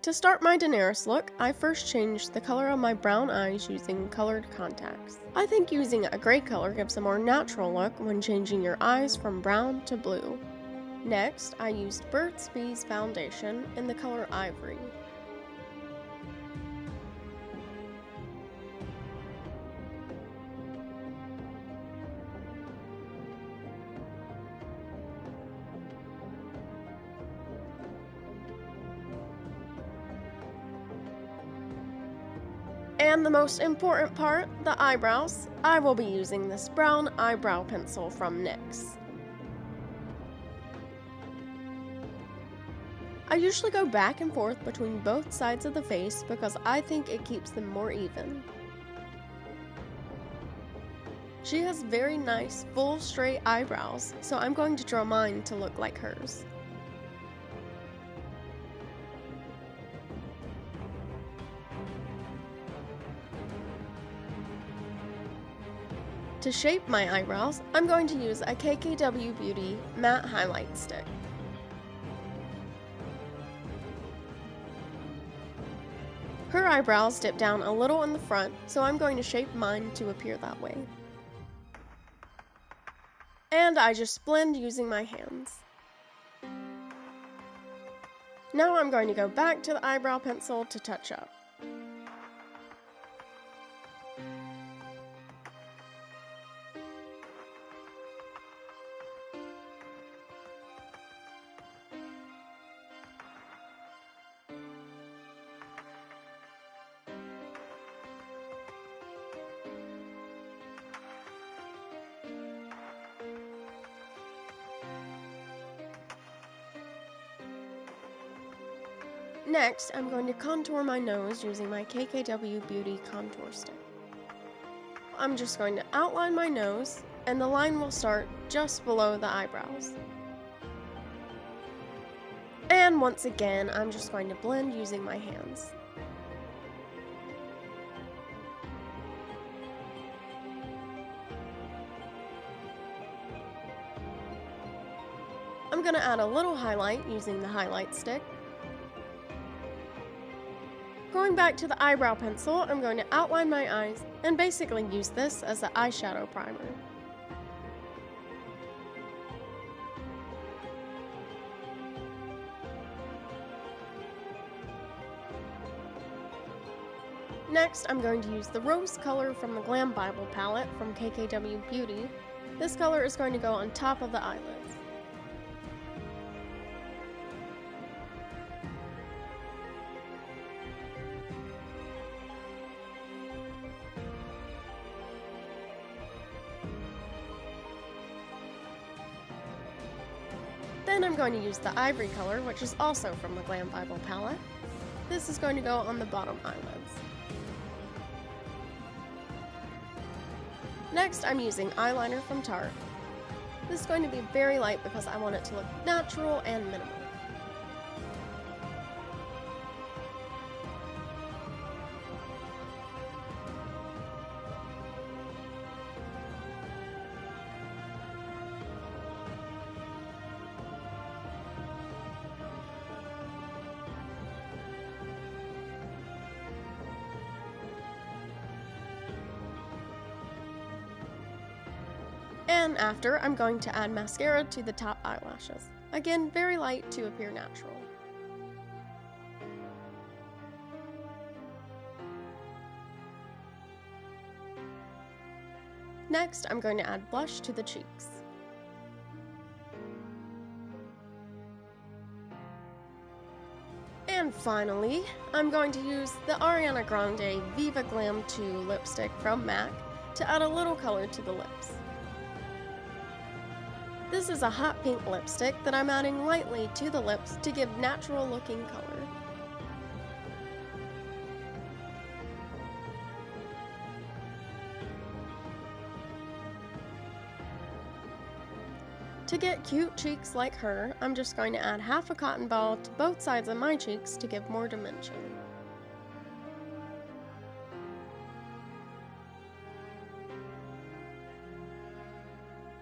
To start my Daenerys look, I first changed the color of my brown eyes using colored contacts. I think using a gray color gives a more natural look when changing your eyes from brown to blue. Next, I used Burt's Bees foundation in the color Ivory. And the most important part, the eyebrows. I will be using this brown eyebrow pencil from NYX. I usually go back and forth between both sides of the face because I think it keeps them more even. She has very nice, full, straight eyebrows, so I'm going to draw mine to look like hers. To shape my eyebrows, I'm going to use a KKW Beauty matte highlight stick. Her eyebrows dip down a little in the front, so I'm going to shape mine to appear that way. And I just blend using my hands. Now I'm going to go back to the eyebrow pencil to touch up. Next, I'm going to contour my nose using my KKW Beauty contour stick. I'm just going to outline my nose, and the line will start just below the eyebrows. And once again, I'm just going to blend using my hands. I'm going to add a little highlight using the highlight stick. Going back to the eyebrow pencil, I'm going to outline my eyes and basically use this as the eyeshadow primer. Next, I'm going to use the rose color from the Glam Bible palette from KKW Beauty. This color is going to go on top of the eyelids. Then I'm going to use the ivory color, which is also from the Glam Bible palette. This is going to go on the bottom eyelids. Next, I'm using eyeliner from Tarte. This is going to be very light because I want it to look natural and minimal. And after, I'm going to add mascara to the top eyelashes. Again, very light to appear natural. Next, I'm going to add blush to the cheeks. And finally, I'm going to use the Ariana Grande Viva Glam 2 lipstick from MAC to add a little color to the lips. This is a hot pink lipstick that I'm adding lightly to the lips to give natural looking color. To get cute cheeks like her, I'm just going to add half a cotton ball to both sides of my cheeks to give more dimension.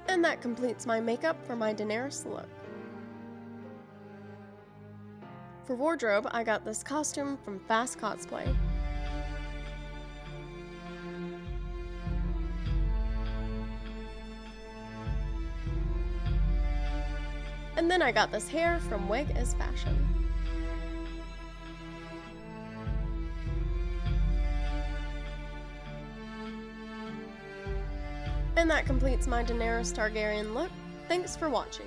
And that completes my makeup for my Daenerys look. For wardrobe, I got this costume from Fast Cosplay. And then I got this hair from Wig is Fashion. And that completes my Daenerys Targaryen look. Thanks for watching.